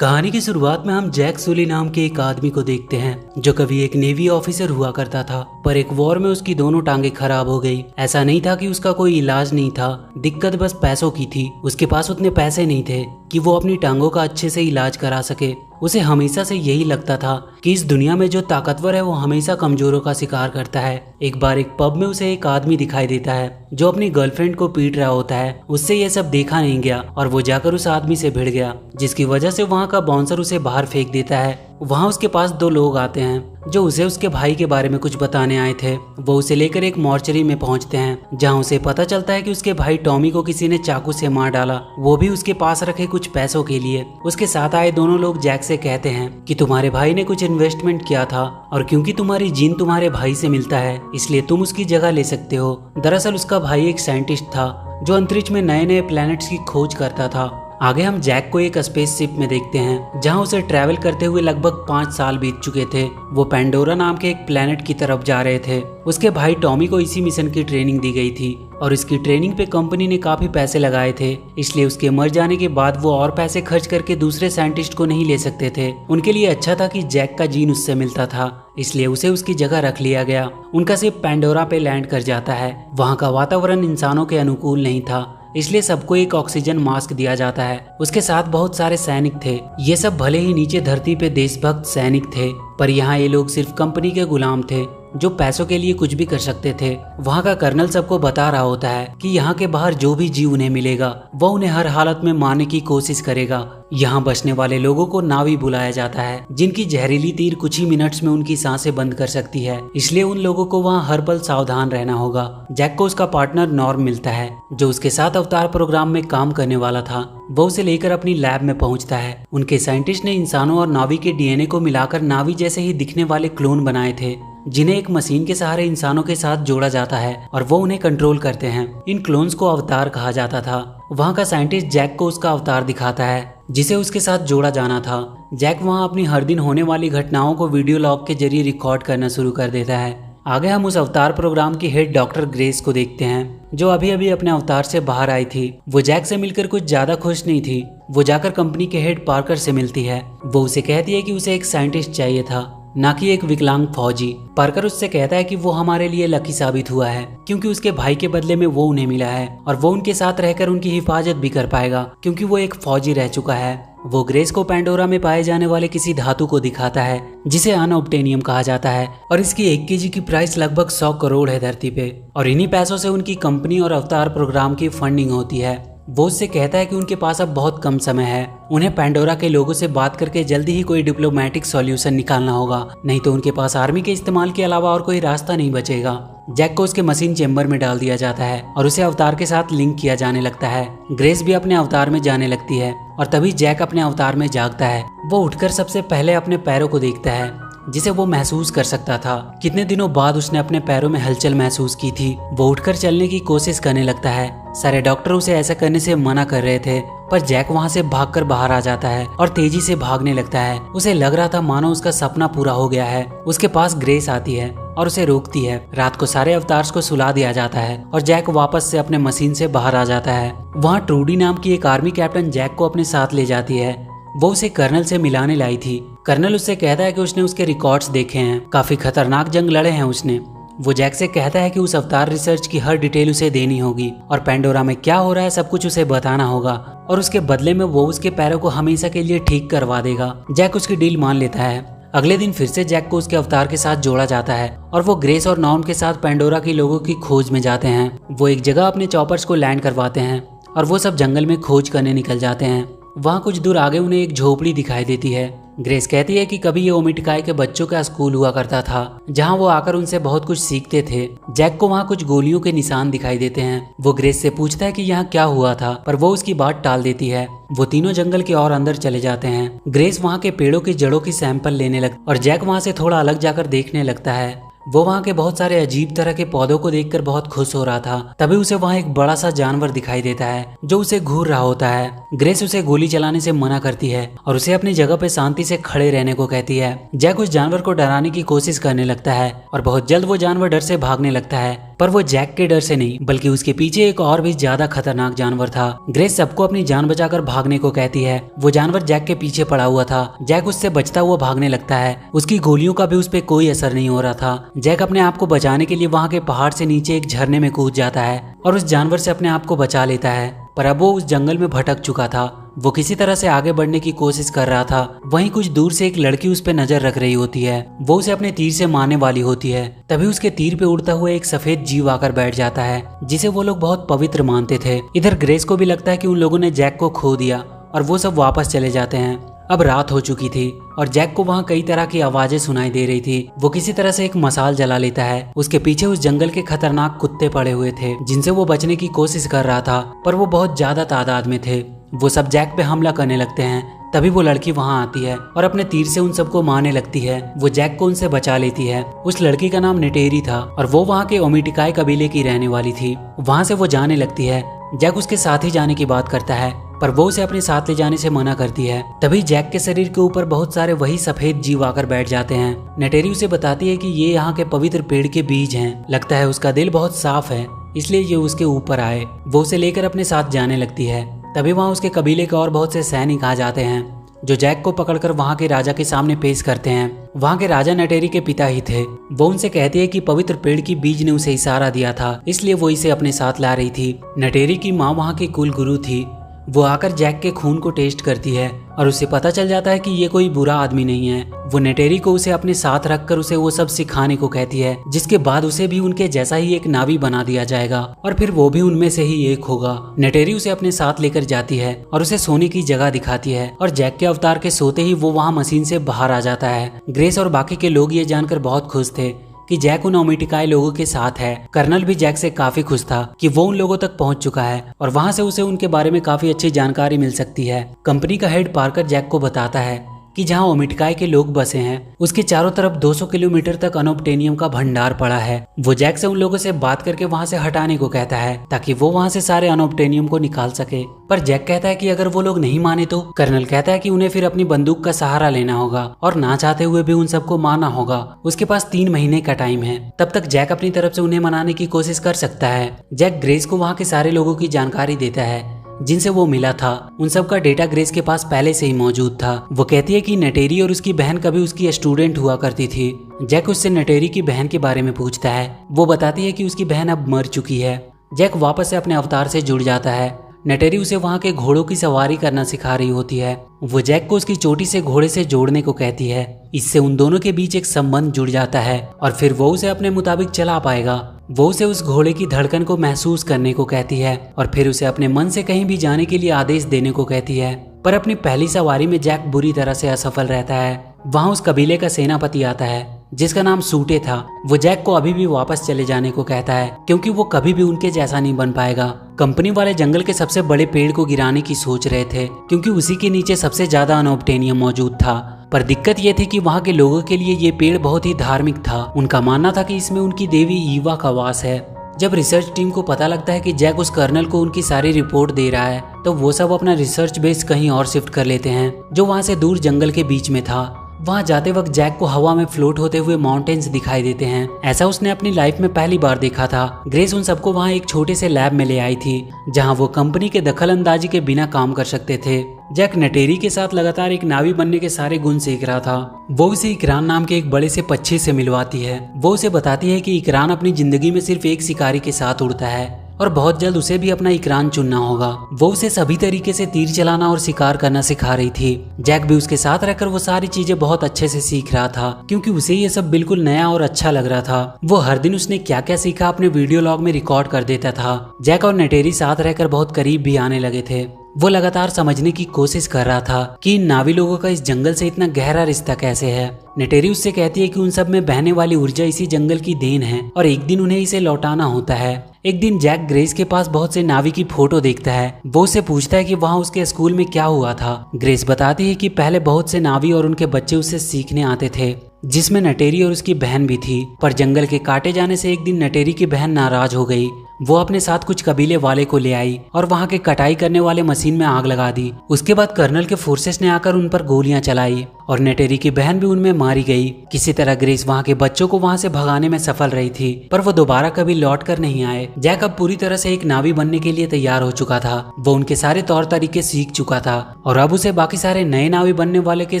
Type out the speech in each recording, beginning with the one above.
कहानी की शुरुआत में हम जैक सुली नाम के एक आदमी को देखते हैं जो कभी एक नेवी ऑफिसर हुआ करता था, पर एक वॉर में उसकी दोनों टांगे खराब हो गई। ऐसा नहीं था कि उसका कोई इलाज नहीं था, दिक्कत बस पैसों की थी। उसके पास उतने पैसे नहीं थे कि वो अपनी टांगों का अच्छे से इलाज करा सके। उसे हमेशा से यही लगता था कि इस दुनिया में जो ताकतवर है वो हमेशा कमजोरों का शिकार करता है। एक बार एक पब में उसे एक आदमी दिखाई देता है जो अपनी गर्लफ्रेंड को पीट रहा होता है। उससे ये सब देखा नहीं गया और वो जाकर उस आदमी से भिड़ गया, जिसकी वजह से वहाँ का बाउंसर उसे बाहर फेंक देता है। वहाँ उसके पास दो लोग आते हैं जो उसे उसके भाई के बारे में कुछ बताने आए थे। वो उसे लेकर एक मॉर्चरी में पहुंचते हैं जहाँ उसे पता चलता है कि उसके भाई टॉमी को किसी ने चाकू से मार डाला, वो भी उसके पास रखे कुछ पैसों के लिए। उसके साथ आए दोनों लोग जैक से कहते हैं कि तुम्हारे भाई ने कुछ इन्वेस्टमेंट किया था और क्योंकि तुम्हारी जीन तुम्हारे भाई से मिलता है इसलिए तुम उसकी जगह ले सकते हो। दरअसल उसका भाई एक साइंटिस्ट था जो अंतरिक्ष में नए नए प्लैनेट्स की खोज करता था। आगे हम जैक को एक स्पेसशिप में देखते हैं जहां उसे ट्रैवल करते हुए लगभग 5 साल बीत चुके थे। वो पेंडोरा नाम के एक प्लेनेट की तरफ जा रहे थे। उसके भाई टॉमी को इसी मिशन की ट्रेनिंग दी गई थी और इसकी ट्रेनिंग पे कंपनी ने काफी पैसे लगाए थे, इसलिए उसके मर जाने के बाद वो और पैसे खर्च करके दूसरे साइंटिस्ट को नहीं ले सकते थे। उनके लिए अच्छा था कि जैक का जीन उससे मिलता था, इसलिए उसे उसकी जगह रख लिया गया। उनका शिप पेंडोरा पे लैंड कर जाता है। वहाँ का वातावरण इंसानों के अनुकूल नहीं था, इसलिए सबको एक ऑक्सीजन मास्क दिया जाता है। उसके साथ बहुत सारे सैनिक थे। ये सब भले ही नीचे धरती पे देशभक्त सैनिक थे, पर यहाँ ये लोग सिर्फ कंपनी के गुलाम थे जो पैसों के लिए कुछ भी कर सकते थे। वहाँ का कर्नल सबको बता रहा होता है कि यहाँ के बाहर जो भी जीव उन्हें मिलेगा वो उन्हें हर हालत में मारने की कोशिश करेगा। यहाँ बचने वाले लोगों को नावी बुलाया जाता है जिनकी जहरीली तीर कुछ ही मिनट्स में उनकी सांसें बंद कर सकती है, इसलिए उन लोगों को वहाँ हर पल सावधान रहना होगा। जैक को उसका पार्टनर नॉर्म मिलता है जो उसके साथ अवतार प्रोग्राम में काम करने वाला था। वो उसे लेकर अपनी लैब में पहुंचता है। उनके साइंटिस्ट ने इंसानों और नावी के डीएनए को मिलाकर नावी जैसे ही दिखने वाले क्लोन बनाए थे जिन्हें एक मशीन के सहारे इंसानों के साथ जोड़ा जाता है और वो उन्हें कंट्रोल करते हैं। इन क्लोन्स को अवतार कहा जाता था। वहाँ का साइंटिस्ट जैक को उसका अवतार दिखाता है जिसे उसके साथ जोड़ा जाना था। जैक वहाँ अपनी हर दिन होने वाली घटनाओं को वीडियो लॉग के जरिए रिकॉर्ड करना शुरू कर देता है। आगे हम उस अवतार प्रोग्राम की हेड डॉक्टर ग्रेस को देखते हैं जो अभी अभी अपने अवतार से बाहर आई थी। वो जैक से मिलकर कुछ ज्यादा खुश नहीं थी। वो जाकर कंपनी के हेड पार्कर से मिलती है। वो उसे कहती है कि उसे एक साइंटिस्ट चाहिए था, ना कि एक विकलांग फौजी। पार्कर उससे कहता है कि वो हमारे लिए लकी साबित हुआ है क्योंकि उसके भाई के बदले में वो उन्हें मिला है और वो उनके साथ रहकर उनकी हिफाजत भी कर पाएगा क्योंकि वो एक फौजी रह चुका है। वो ग्रेस को पेंडोरा में पाए जाने वाले किसी धातु को दिखाता है जिसे अनऑब्टेनियम कहा जाता है और इसकी 1 केजी की प्राइस लगभग 100 करोड़ है धरती पे, और इन्हीं पैसों से उनकी कंपनी और अवतार प्रोग्राम की फंडिंग होती है। वो उससे कहता है कि उनके पास अब बहुत कम समय है, उन्हें पेंडोरा के लोगों से बात करके जल्दी ही कोई डिप्लोमेटिक सॉल्यूशन निकालना होगा, नहीं तो उनके पास आर्मी के इस्तेमाल के अलावा और कोई रास्ता नहीं बचेगा। जैक को उसके मशीन चेम्बर में डाल दिया जाता है और उसे अवतार के साथ लिंक किया जाने लगता है। ग्रेस भी अपने अवतार में जाने लगती है और तभी जैक अपने अवतार में जागता है। वो उठकर सबसे पहले अपने पैरों को देखता है जिसे वो महसूस कर सकता था। कितने दिनों बाद उसने अपने पैरों में हलचल महसूस की थी। वो उठकर चलने की कोशिश करने लगता है। सारे डॉक्टर उसे ऐसा करने से मना कर रहे थे, पर जैक वहाँ से भागकर बाहर आ जाता है और तेजी से भागने लगता है। उसे लग रहा था मानो उसका सपना पूरा हो गया है। उसके पास ग्रेस आती है और उसे रोकती है। रात को सारे अवतार्स को सुला दिया जाता है और जैक वापस से अपने मशीन से बाहर आ जाता है। वहाँ ट्रूडी नाम की एक आर्मी कैप्टन जैक को अपने साथ ले जाती है। वो उसे कर्नल से मिलाने लाई थी। कर्नल उससे कहता है कि उसने उसके रिकॉर्ड्स देखे हैं, काफी खतरनाक जंग लड़े हैं उसने। वो जैक से कहता है कि उस अवतार रिसर्च की हर डिटेल उसे देनी होगी और पेंडोरा में क्या हो रहा है सब कुछ उसे बताना होगा, और उसके बदले में वो उसके पैरों को हमेशा के लिए ठीक करवा देगा। जैक उसकी डील मान लेता है। अगले दिन फिर से जैक को उसके अवतार के साथ जोड़ा जाता है और वो ग्रेस और नॉर्म के साथ पेंडोरा के लोगों की खोज में जाते हैं। वो एक जगह अपने चॉपर्स को लैंड करवाते हैं और वो सब जंगल में खोज करने निकल जाते हैं। वहाँ कुछ दूर आगे उन्हें एक झोपड़ी दिखाई देती है। ग्रेस कहती है कि कभी ये ओमिटिकाई के बच्चों का स्कूल हुआ करता था जहाँ वो आकर उनसे बहुत कुछ सीखते थे। जैक को वहाँ कुछ गोलियों के निशान दिखाई देते हैं। वो ग्रेस से पूछता है कि यहाँ क्या हुआ था, पर वो उसकी बात टाल देती है। वो तीनों जंगल के और अंदर चले जाते हैं। ग्रेस वहाँ के पेड़ों की जड़ों की सैंपल लेने लगती और जैक वहाँ से थोड़ा अलग जाकर देखने लगता है। वो वहाँ के बहुत सारे अजीब तरह के पौधों को देखकर बहुत खुश हो रहा था। तभी उसे वहाँ एक बड़ा सा जानवर दिखाई देता है जो उसे घूर रहा होता है। ग्रेस उसे गोली चलाने से मना करती है और उसे अपनी जगह पे शांति से खड़े रहने को कहती है। जैक उस जानवर को डराने की कोशिश करने लगता है और बहुत जल्द वो जानवर डर से भागने लगता है। पर वो जैक के डर से नहीं बल्कि उसके पीछे एक और भी ज्यादा खतरनाक जानवर था। ग्रेस सबको अपनी जान बचाकर भागने को कहती है। वो जानवर जैक के पीछे पड़ा हुआ था। जैक उससे बचता हुआ भागने लगता है। उसकी गोलियों का भी उस पर कोई असर नहीं हो रहा था। जैक अपने आप को बचाने के लिए वहाँ के पहाड़ से नीचे एक झरने में कूद जाता है और उस जानवर से अपने आप को बचा लेता है। पर अब वो उस जंगल में भटक चुका था। वो किसी तरह से आगे बढ़ने की कोशिश कर रहा था। वहीं कुछ दूर से एक लड़की उस पर नजर रख रही होती है। वो उसे अपने तीर से मारने वाली होती है। तभी उसके तीर पे उड़ता हुआ एक सफेद जीव आकर बैठ जाता है जिसे वो लोग बहुत पवित्र मानते थे। इधर ग्रेस को भी लगता है कि उन लोगों ने जैक को खो दिया और वो सब वापस चले जाते हैं। अब रात हो चुकी थी और जैक को वहाँ कई तरह की आवाजें सुनाई दे रही थी। वो किसी तरह से एक मसाल जला लेता है। उसके पीछे उस जंगल के खतरनाक कुत्ते पड़े हुए थे जिनसे वो बचने की कोशिश कर रहा था, पर वो बहुत ज्यादा तादाद में थे। वो सब जैक पे हमला करने लगते हैं। तभी वो लड़की वहाँ आती है और अपने तीर से उन सबको मारने लगती है। वो जैक को उनसे बचा लेती है। उस लड़की का नाम नेटेरी था और वो वहाँ के ओमिटिकाई कबीले की रहने वाली थी। वहाँ से वो जाने लगती है। जैक उसके साथ ही जाने की बात करता है पर वो उसे अपने साथ ले जाने से मना करती है। तभी जैक के शरीर के ऊपर बहुत सारे वही सफेद जीव आकर बैठ जाते हैं। नेटेरी उसे बताती है कि ये यहाँ के पवित्र पेड़ के बीज हैं। लगता है उसका दिल बहुत साफ है इसलिए ये उसके ऊपर आए। वो उसे लेकर अपने साथ जाने लगती है। तभी वहाँ उसके कबीले के और बहुत से सैनिक आ जाते हैं जो जैक को पकड़कर वहाँ के राजा के सामने पेश करते हैं। वहाँ के राजा नेटेरी के पिता ही थे। वो उनसे कहती है कि पवित्र पेड़ की बीज ने उसे इशारा दिया था इसलिए वो इसे अपने साथ ला रही थी। नेटेरी की माँ वहाँ की कुल गुरु थी। वो आकर जैक के खून को टेस्ट करती है और उसे पता चल जाता है कि ये कोई बुरा आदमी नहीं है। वो नेटेरी को उसे अपने साथ रखकर उसे वो सब सिखाने को कहती है, जिसके बाद उसे भी उनके जैसा ही एक नावी बना दिया जाएगा और फिर वो भी उनमें से ही एक होगा। नेटेरी उसे अपने साथ लेकर जाती है और उसे सोने की जगह दिखाती है और जैक के अवतार के सोते ही वो वहाँ मशीन से बाहर आ जाता है। ग्रेस और बाकी के लोग ये जानकर बहुत खुश थे कि जैक उन ओमिटिकाई लोगों के साथ है। कर्नल भी जैक से काफी खुश था कि वो उन लोगों तक पहुंच चुका है और वहां से उसे उनके बारे में काफी अच्छी जानकारी मिल सकती है। कंपनी का हेड पार्कर जैक को बताता है कि जहां ओमिटिकाई के लोग बसे हैं उसके चारों तरफ 200 किलोमीटर तक अनोब्टेनियम का भंडार पड़ा है। वो जैक से उन लोगों से बात करके वहां से हटाने को कहता है ताकि वो वहां से सारे अनोब्टेनियम को निकाल सके। पर जैक कहता है कि अगर वो लोग नहीं माने तो कर्नल कहता है कि उन्हें फिर अपनी बंदूक का सहारा लेना होगा और ना चाहते हुए भी उन सबको मारना होगा। उसके पास 3 महीने का टाइम है। तब तक जैक अपनी तरफ से उन्हें मनाने की कोशिश कर सकता है। जैक ग्रेस को वहाँ के सारे लोगों की जानकारी देता है जिनसे वो मिला था। उन सब का डेटा ग्रेस के पास पहले से ही मौजूद था। वो कहती है कि नेटेरी और उसकी बहन कभी उसकी स्टूडेंट हुआ करती थी। जैक उससे नेटेरी की बहन के बारे में पूछता है। वो बताती है कि उसकी बहन अब मर चुकी है। जैक वापस से अपने अवतार से जुड़ जाता है। नेटेरी उसे वहाँ के घोड़ों की सवारी करना सिखा रही होती है। वो जैक को उसकी चोटी से घोड़े से जोड़ने को कहती है। इससे उन दोनों के बीच एक संबंध जुड़ जाता है और फिर वो उसे अपने मुताबिक चला पाएगा। वो उसे उस घोड़े की धड़कन को महसूस करने को कहती है और फिर उसे अपने मन से कहीं भी जाने के लिए आदेश देने को कहती है। पर अपनी पहली सवारी में जैक बुरी तरह से असफल रहता है। वहाँ उस कबीले का सेनापति आता है जिसका नाम सूटे था। वो जैक को अभी भी वापस चले जाने को कहता है क्योंकि वो कभी भी उनके जैसा नहीं बन पाएगा। कंपनी वाले जंगल के सबसे बड़े पेड़ को गिराने की सोच रहे थे क्योंकि उसी के नीचे सबसे ज्यादा अनोब्टेनियम मौजूद था। पर दिक्कत ये थी कि वहाँ के लोगों के लिए ये पेड़ बहुत ही धार्मिक था। उनका मानना था कि इसमें उनकी देवी ईवा का वास है। जब रिसर्च टीम को पता लगता है कि जैक उस कर्नल को उनकी सारी रिपोर्ट दे रहा है तो वो सब अपना रिसर्च बेस कहीं और शिफ्ट कर लेते हैं जो वहाँ से दूर जंगल के बीच में था। वहाँ जाते वक्त जैक को हवा में फ्लोट होते हुए माउंटेन्स दिखाई देते हैं। ऐसा उसने अपनी लाइफ में पहली बार देखा था। ग्रेस उन सबको वहाँ एक छोटे से लैब में ले आई थी जहाँ वो कंपनी के दखल अंदाजी के बिना काम कर सकते थे। जैक नेटेरी के साथ लगातार एक नावी बनने के सारे गुण सीख रहा था। वो उसे इकरान नाम के एक बड़े से पक्षी से मिलवाती है। वो उसे बताती है कि इकरान अपनी जिंदगी में सिर्फ एक शिकारी के साथ उड़ता है और बहुत जल्द उसे भी अपना इकरान चुनना होगा। वो उसे सभी तरीके से तीर चलाना और शिकार करना सिखा रही थी। जैक भी उसके साथ रहकर वो सारी चीजें बहुत अच्छे से सीख रहा था क्योंकि उसे ये सब बिल्कुल नया और अच्छा लग रहा था। वो हर दिन उसने क्या क्या सीखा अपने वीडियो लॉग में रिकॉर्ड कर देता था। जैक और नेटेरी साथ रहकर बहुत करीब भी आने लगे थे। वो लगातार समझने की कोशिश कर रहा था कि इन नावी लोगों का इस जंगल से इतना गहरा रिश्ता कैसे है। नेटेरी उससे कहती है कि उन सब में बहने वाली ऊर्जा इसी जंगल की देन है और एक दिन उन्हें इसे लौटाना होता है। एक दिन जैक ग्रेस के पास बहुत से नावी की फोटो देखता है। वो उससे पूछता है कि वहाँ उसके स्कूल में क्या हुआ था। ग्रेस बताती है कि पहले बहुत से नावी और उनके बच्चे उससे सीखने आते थे जिसमें नटेरी और उसकी बहन भी थी। पर जंगल के काटे जाने से एक दिन नटेरी की बहन नाराज हो गई। वो अपने साथ कुछ कबीले वाले को ले आई और वहाँ के कटाई करने वाले मशीन में आग लगा दी। उसके बाद कर्नल के फोर्सेस ने आकर उन पर गोलियां चलाई और नेटेरी की बहन भी उनमें मारी गई। किसी तरह ग्रेस वहाँ के बच्चों को वहाँ से भगाने में सफल रही थी, पर वो दोबारा कभी लौट कर नहीं आए। जैक अब पूरी तरह से एक नावी बनने के लिए तैयार हो चुका था। वो उनके सारे तौर तरीके सीख चुका था और अब उसे बाकी सारे नए नावी बनने वाले के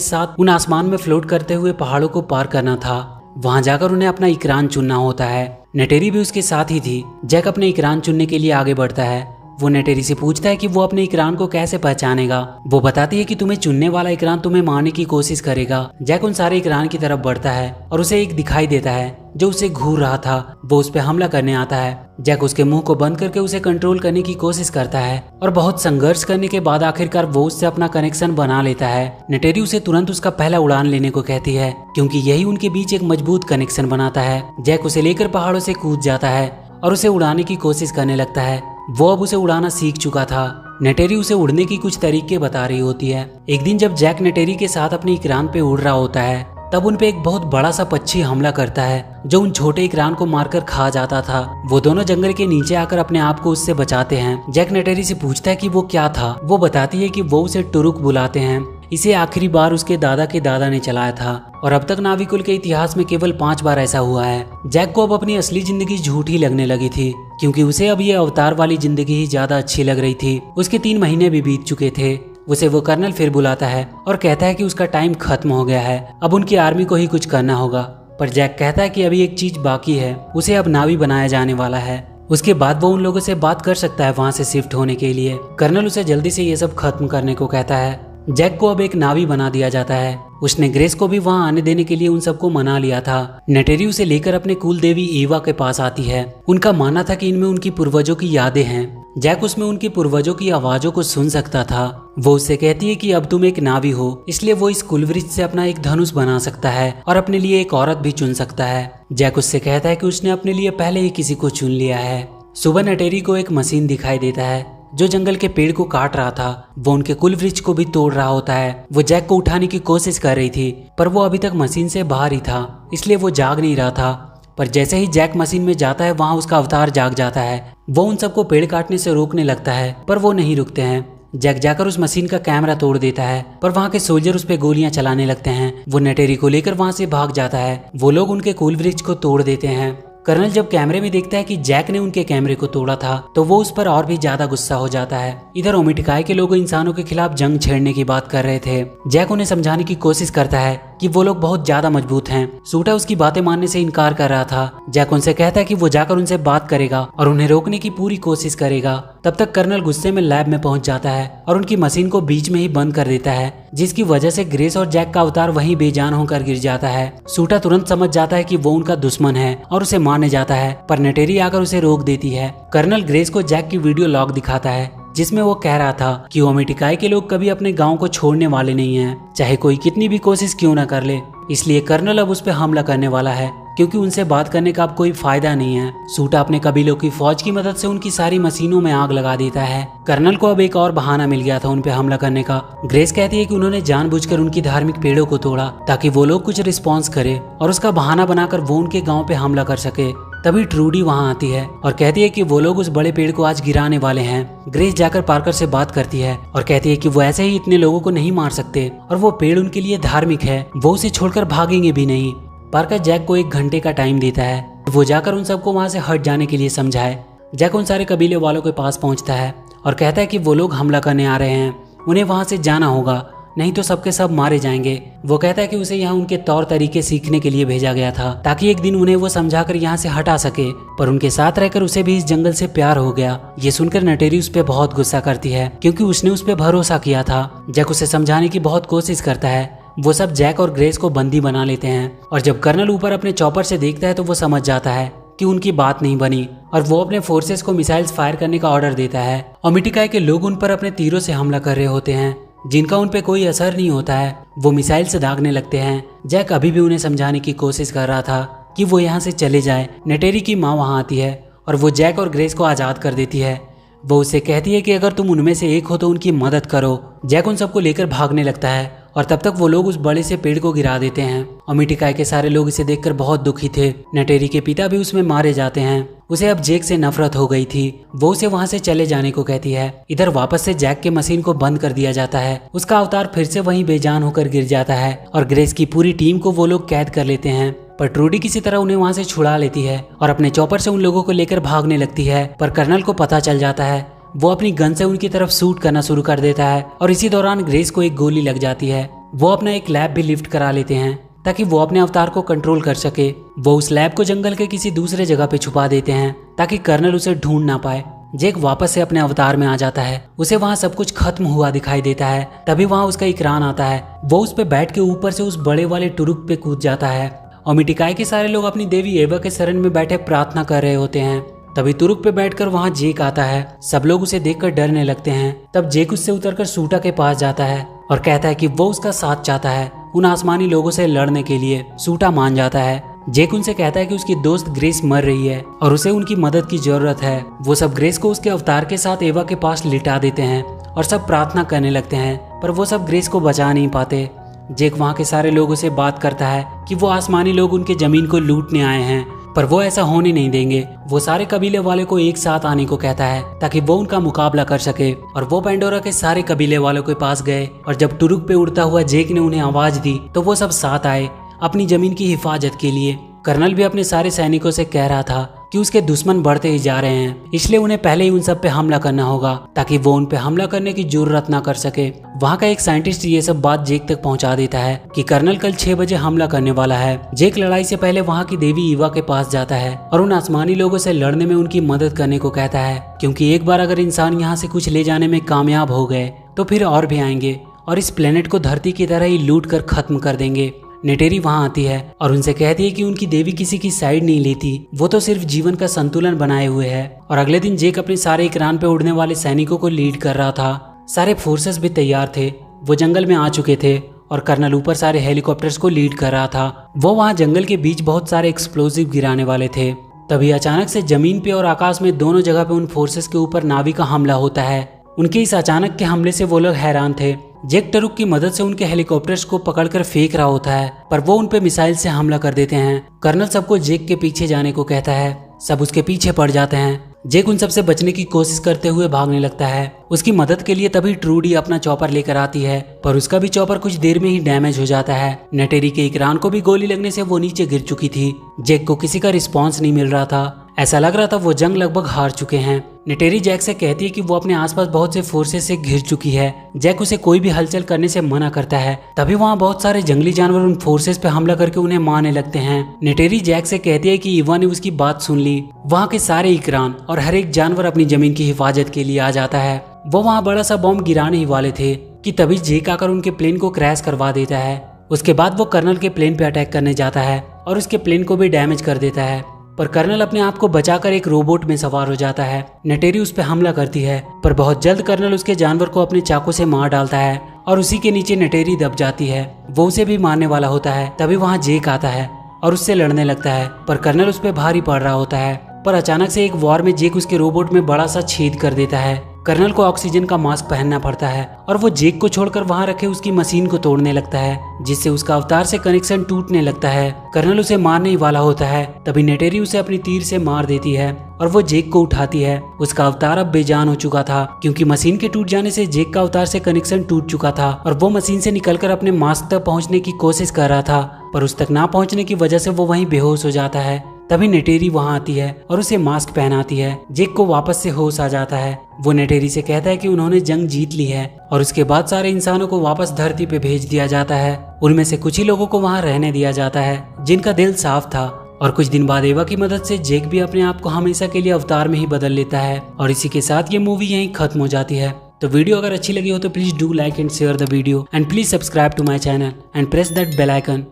साथ उन आसमान में फ्लोट करते हुए पहाड़ों को पार करना था। वहां जाकर उन्हें अपना इकरान चुनना होता है। नेटेरी भी उसके साथ ही थी। जैक अपने इकरान चुनने के लिए आगे बढ़ता है। वो नेटेरी से पूछता है कि वो अपने इकरान को कैसे पहचानेगा। वो बताती है कि तुम्हें चुनने वाला इकरान तुम्हें मारने की कोशिश करेगा। जैक उन सारे इकरान की तरफ बढ़ता है और उसे एक दिखाई देता है जो उसे घूर रहा था। वो उस पर हमला करने आता है। जैक उसके मुंह को बंद करके उसे कंट्रोल करने की कोशिश करता है और बहुत संघर्ष करने के बाद आखिरकार वो उससे अपना कनेक्शन बना लेता है। नेटेरी उसे तुरंत उसका पहला उड़ान लेने को कहती है क्योंकि यही उनके बीच एक मजबूत कनेक्शन बनाता है। जैक उसे लेकर पहाड़ों से कूद जाता है और उसे उड़ाने की कोशिश करने लगता है। वो अब उसे उड़ाना सीख चुका था। नेटेरी उसे उड़ने की कुछ तरीके बता रही होती है। एक दिन जब जैक नेटेरी के साथ अपने इकरान पे उड़ रहा होता है तब उन पे एक बहुत बड़ा सा पक्षी हमला करता है जो उन छोटे इकरान को मारकर खा जाता था। वो दोनों जंगल के नीचे आकर अपने आप को उससे बचाते हैं। जैक नेटेरी से पूछता है कि वो क्या था। वो बताती है कि वो उसे टुरुक बुलाते हैं। इसे आखिरी बार उसके दादा के दादा ने चलाया था और अब तक नाविकुल के इतिहास में केवल 5 बार ऐसा हुआ है। जैक को अब अपनी असली जिंदगी झूठी लगने लगी थी क्योंकि उसे अब ये अवतार वाली जिंदगी ही ज्यादा अच्छी लग रही थी। उसके 3 महीने भी बीत चुके थे। उसे वो कर्नल फिर बुलाता है और कहता है कि उसका टाइम खत्म हो गया है, अब उनकी आर्मी को ही कुछ करना होगा। पर जैक कहता है कि अभी एक चीज बाकी है, उसे अब नावी बनाया जाने वाला है। उसके बाद वो उन लोगों से बात कर सकता है वहाँ से शिफ्ट होने के लिए। कर्नल उसे जल्दी से ये सब खत्म करने को कहता है। जैक को अब एक नावी बना दिया जाता है। उसने ग्रेस को भी वहां आने देने के लिए उन सबको मना लिया था। नेटेरी उसे लेकर अपने कुल देवी ईवा के पास आती है। उनका मानना था कि इनमें उनकी पूर्वजों की यादें हैं। जैक उसमें उनकी पूर्वजों की आवाजों को सुन सकता था। वो उससे कहती है कि अब तुम एक नावी हो, इसलिए वो इस कुलवृक्ष से अपना एक धनुष बना सकता है और अपने लिए एक औरत भी चुन सकता है। जैक उससे कहता है कि उसने अपने लिए पहले ही किसी को चुन लिया है। सुबह नेटेरी को एक मशीन दिखाई देता है जो जंगल के पेड़ को काट रहा था। वो उनके कुल वृक्ष को भी तोड़ रहा होता है। वो जैक को उठाने की कोशिश कर रही थी पर वो अभी तक मशीन से बाहर ही था, इसलिए वो जाग नहीं रहा था। पर जैसे ही जैक मशीन में जाता है वहां उसका अवतार जाग जाता है। वो उन सबको पेड़ काटने से रोकने लगता है पर वो नहीं रुकते हैं। जैक जाकर उस मशीन का कैमरा तोड़ देता है पर वहाँ के सोल्जर उस पर गोलियां चलाने लगते हैं। वो नेटेरी को लेकर वहाँ से भाग जाता है। वो लोग उनके कुल वृक्ष को तोड़ देते हैं। कर्नल जब कैमरे में देखता है कि जैक ने उनके कैमरे को तोड़ा था तो वो उस पर और भी ज्यादा गुस्सा हो जाता है। इधर ओमिटिकाई के लोग इंसानों के खिलाफ जंग छेड़ने की बात कर रहे थे। जैक उन्हें समझाने की कोशिश करता है कि वो लोग बहुत ज्यादा मजबूत हैं। सूटा उसकी बातें मानने से इनकार कर रहा था। जैक उनसे कहता है कि वो जाकर उनसे बात करेगा और उन्हें रोकने की पूरी कोशिश करेगा। तब तक कर्नल गुस्से में लैब में पहुंच जाता है और उनकी मशीन को बीच में ही बंद कर देता है, जिसकी वजह से ग्रेस और जैक का अवतार वहीं बेजान होकर गिर जाता है। सूटा तुरंत समझ जाता है कि वो उनका दुश्मन है और उसे मारने जाता है पर नेटेरी आकर उसे रोक देती है। कर्नल ग्रेस को जैक की वीडियो लॉग दिखाता है जिसमें वो कह रहा था कि ओमिटिकाई के लोग कभी अपने गांव को छोड़ने वाले नहीं हैं, चाहे कोई कितनी भी कोशिश क्यों ना कर ले। इसलिए कर्नल अब उस पर हमला करने वाला है क्योंकि उनसे बात करने का अब कोई फायदा नहीं है। सूटा अपने कबीलों की फौज की मदद से उनकी सारी मशीनों में आग लगा देता है। कर्नल को अब एक और बहाना मिल गया था उन पे हमला करने का। ग्रेस कहती है कि उन्होंने जानबूझकर उनकी धार्मिक पेड़ों को तोड़ा ताकि वो लोग कुछ रिस्पॉन्स करे और उसका बहाना बनाकर वो उनके गाँव पे हमला कर सके। तभी ट्रूडी वहां आती है और कहती है कि वो लोग उस बड़े पेड़ को आज गिराने वाले हैं। ग्रेस जाकर पार्कर से बात करती है और कहती है कि वो ऐसे ही इतने लोगों को नहीं मार सकते और वो पेड़ उनके लिए धार्मिक है, वो उसे छोड़कर भागेंगे भी नहीं। पार्कर जैक को 1 घंटे का टाइम देता है, वो जाकर उन सबको वहां से हट जाने के लिए समझाए। जैक उन सारे कबीले वालों के पास पहुंचता है और कहता है कि वो लोग हमला करने आ रहे हैं, उन्हें वहां से जाना होगा, नहीं तो सबके सब मारे जाएंगे। वो कहता है कि उसे यहाँ उनके तौर तरीके सीखने के लिए भेजा गया था ताकि एक दिन उन्हें वो समझाकर यहाँ से हटा सके, पर उनके साथ रहकर उसे भी इस जंगल से प्यार हो गया। ये सुनकर नेटेरी उस पर बहुत गुस्सा करती है क्योंकि उसने उस पर भरोसा किया था। जैक उसे समझाने की बहुत कोशिश करता है। वो सब जैक और ग्रेस को बंदी बना लेते हैं और जब कर्नल ऊपर अपने चॉपर से देखता है तो वो समझ जाता है कि उनकी बात नहीं बनी और वो अपने फोर्सेस को मिसाइल्स फायर करने का ऑर्डर देता है। ओमिटिकाई के लोग उन पर अपने तीरों से हमला कर रहे होते हैं जिनका उन पे कोई असर नहीं होता है। वो मिसाइल से दागने लगते हैं। जैक अभी भी उन्हें समझाने की कोशिश कर रहा था कि वो यहाँ से चले जाए। नेटेरी की माँ वहाँ आती है और वो जैक और ग्रेस को आज़ाद कर देती है। वो उससे कहती है कि अगर तुम उनमें से एक हो तो उनकी मदद करो। जैक उन सबको लेकर भागने लगता है और तब तक वो लोग उस बड़े से पेड़ को गिरा देते हैं। ओमिटिकाई के सारे लोग इसे देखकर बहुत दुखी थे। नेटेरी के पिता भी उसमें मारे जाते हैं। उसे अब जैक से नफरत हो गई थी। वो उसे वहां से चले जाने को कहती है। इधर वापस से जैक के मशीन को बंद कर दिया जाता है। उसका अवतार फिर से वहीं बेजान होकर गिर जाता है और ग्रेस की पूरी टीम को वो लोग कैद कर लेते हैं। पर ट्रूडी किसी तरह उन्हें वहां से छुड़ा लेती है और अपने चॉपर से उन लोगों को लेकर भागने लगती है। पर कर्नल को पता चल जाता है। वो अपनी गन से उनकी तरफ शूट करना शुरू कर देता है और इसी दौरान ग्रेस को एक गोली लग जाती है। वो अपना एक लैब भी लिफ्ट करा लेते हैं ताकि वो अपने अवतार को कंट्रोल कर सके। वो उस लैब को जंगल के किसी दूसरे जगह पे छुपा देते हैं ताकि कर्नल उसे ढूंढ ना पाए। जैक वापस से अपने अवतार में आ जाता है। उसे वहाँ सब कुछ खत्म हुआ दिखाई देता है। तभी वहाँ उसका इकरान आता है। वो उस पे बैठ के ऊपर से उस बड़े वाले टुरुक पे कूद जाता है। ओमिटिकाई के सारे लोग अपनी देवी एवा के शरण में बैठे प्रार्थना कर रहे होते हैं। तभी तुरुक पे बैठकर वहाँ जेक आता है। सब लोग उसे देखकर डरने लगते हैं। तब जेक उससे उतरकर सूटा के पास जाता है और कहता है कि वो उसका साथ चाहता है उन आसमानी लोगों से लड़ने के लिए। सूटा मान जाता है। जेक उनसे कहता है कि उसकी दोस्त ग्रेस मर रही है और उसे उनकी मदद की जरूरत है। वो सब ग्रेस को उसके अवतार के साथ एवा के पास लिटा देते हैं और सब प्रार्थना करने लगते हैं, पर वो सब ग्रेस को बचा नहीं पाते। जेक वहाँ के सारे लोगों से बात करता है कि वो आसमानी लोग उनके जमीन को लूटने आए हैं, पर वो ऐसा होने नहीं देंगे। वो सारे कबीले वाले को एक साथ आने को कहता है ताकि वो उनका मुकाबला कर सके। और वो पेंडोरा के सारे कबीले वालों के पास गए और जब टुरुक पे उड़ता हुआ जेक ने उन्हें आवाज दी तो वो सब साथ आए अपनी जमीन की हिफाजत के लिए। कर्नल भी अपने सारे सैनिकों से कह रहा था कि उसके दुश्मन बढ़ते ही जा रहे हैं, इसलिए उन्हें पहले ही उन सब पे हमला करना होगा ताकि वो उन पे हमला करने की जरूरत ना कर सके। वहाँ का एक साइंटिस्ट ये सब बात जेक तक पहुँचा देता है कि कर्नल कल 6 बजे हमला करने वाला है। जेक लड़ाई से पहले वहाँ की देवी ईवा के पास जाता है और उन आसमानी लोगों से लड़ने में उनकी मदद करने को कहता है, क्योंकि एक बार अगर इंसान यहाँ से कुछ ले जाने में कामयाब हो गए तो फिर और भी आएंगे और इस प्लेनेट को धरती की तरह ही लूट कर खत्म कर देंगे। नेटेरी वहां आती है और उनसे कहती है कि उनकी देवी किसी की साइड नहीं लेती, वो तो सिर्फ जीवन का संतुलन बनाए हुए है। और अगले दिन जेक अपने सारे इकरान पे उड़ने वाले सैनिकों को लीड कर रहा था। सारे फोर्सेस भी तैयार थे, वो जंगल में आ चुके थे और कर्नल ऊपर सारे हेलीकॉप्टर्स को लीड कर रहा था। वो वहाँ जंगल के बीच बहुत सारे एक्सप्लोजिव गिराने वाले थे। तभी अचानक से जमीन पे और आकाश में दोनों जगह पे उन फोर्सेस के ऊपर नावी का हमला होता है। उनके इस अचानक के हमले से वो लोग हैरान थे। जेक टरुक की मदद से उनके हेलीकॉप्टर्स को पकड़कर फेंक रहा होता है, पर वो उन पे मिसाइल से हमला कर देते हैं। कर्नल सबको जेक के पीछे जाने को कहता है। सब उसके पीछे पड़ जाते हैं। जेक उन सबसे बचने की कोशिश करते हुए भागने लगता है। उसकी मदद के लिए तभी ट्रूडी अपना चॉपर लेकर आती है, पर उसका भी चॉपर कुछ देर में ही डैमेज हो जाता है। नेटेरी के इकरान को भी गोली लगने से वो नीचे गिर चुकी थी। जेक को किसी का रिस्पॉन्स नहीं मिल रहा था। ऐसा लग रहा था वो जंग लगभग हार चुके हैं। नेटेरी जैक से कहती है कि वो अपने आसपास बहुत से फोर्सेस से घिर चुकी है। जैक उसे कोई भी हलचल करने से मना करता है। तभी वहाँ बहुत सारे जंगली जानवर उन फोर्सेस पे हमला करके उन्हें मारने लगते हैं। नेटेरी जैक से कहती है कि ईवा ने उसकी बात सुन ली। वहाँ के सारे इकरान और हर एक जानवर अपनी जमीन की हिफाजत के लिए आ जाता है। वो वहाँ बड़ा सा बॉम्ब गिराने ही वाले थे कि तभी जेक आकर उनके प्लेन को क्रैश करवा देता है। उसके बाद वो कर्नल के प्लेन पे अटैक करने जाता है और उसके प्लेन को भी डैमेज कर देता है, पर कर्नल अपने आप को बचाकर एक रोबोट में सवार हो जाता है। नेटेरी उस पर हमला करती है, पर बहुत जल्द कर्नल उसके जानवर को अपने चाकू से मार डालता है और उसी के नीचे नेटेरी दब जाती है। वो उसे भी मारने वाला होता है। तभी वहाँ जेक आता है और उससे लड़ने लगता है, पर कर्नल उस पर भारी पड़ रहा होता है। पर अचानक से एक वॉर में जेक उसके रोबोट में बड़ा सा छेद कर देता है। कर्नल को ऑक्सीजन का मास्क पहनना पड़ता है और वो जेक को छोड़कर वहाँ रखे उसकी मशीन को तोड़ने लगता है, जिससे उसका अवतार से कनेक्शन टूटने लगता है। कर्नल उसे मारने ही वाला होता है, तभी नेटेरी उसे अपनी तीर से मार देती है और वो जेक को उठाती है। उसका अवतार अब बेजान हो चुका था, क्योंकि मशीन के टूट जाने से जेक का अवतार से कनेक्शन टूट चुका था और वो मशीन से निकलकर अपने मास्क तक पहुँचने की कोशिश कर रहा था, पर उस तक ना पहुँचने की वजह से वो वहीं बेहोश हो जाता है। तभी नेटेरी वहां आती है और उसे मास्क पहनाती है। जेक को वापस से होश आ जाता है। वो नेटेरी से कहता है कि उन्होंने जंग जीत ली है और उसके बाद सारे इंसानों को वापस धरती पे भेज दिया जाता है। उनमें से कुछ ही लोगों को वहां रहने दिया जाता है जिनका दिल साफ था। और कुछ दिन बाद एवा की मदद से जेक भी अपने आप को हमेशा के लिए अवतार में ही बदल लेता है। और इसी के साथ ये मूवी यहीं खत्म हो जाती है। तो वीडियो अगर अच्छी लगी हो तो please do like and share the video and please subscribe to my channel and press that bell icon